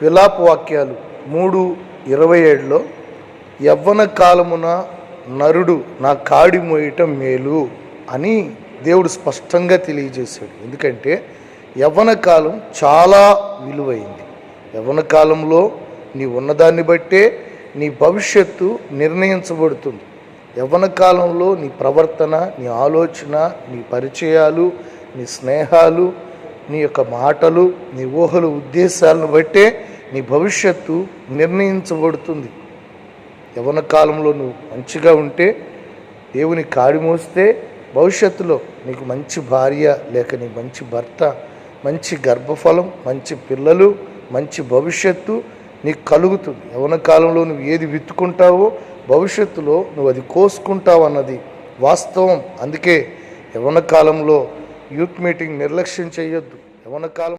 విలాప వాక్యాలు 3:27లో యవ్వన కాలమున నరుడు నా కాడి మోయటం మేలు అని దేవుడు స్పష్టంగా తెలియజేశాడు. ఎందుకంటే యవ్వన కాలం చాలా విలువైంది. యవ్వన కాలంలో నీ ఉన్నదాన్ని బట్టే నీ భవిష్యత్తు నిర్ణయించబడుతుంది. యవ్వన కాలంలో నీ ప్రవర్తన, నీ ఆలోచన, నీ పరిచయాలు, నీ స్నేహాలు, నీ యొక్క మాటలు, నీ ఊహలు, ఉద్దేశాలను బట్టే నీ భవిష్యత్తు నిర్ణయించబడుతుంది. యవ్వన కాలంలో నువ్వు మంచిగా ఉంటే, దేవుని కాడి మోస్తే భవిష్యత్తులో నీకు మంచి భార్య లేక నీ మంచి భర్త, మంచి గర్భఫలం, మంచి పిల్లలు, మంచి భవిష్యత్తు నీకు కలుగుతుంది. యవ్వన కాలంలో నువ్వు ఏది విత్తుకుంటావో భవిష్యత్తులో నువ్వు అది కోసుకుంటావు అన్నది వాస్తవం. అందుకే యవ్వన కాలంలో యూత్ మీటింగ్ నిర్లక్ష్యం చేయొద్దు. యవ్వన కాలం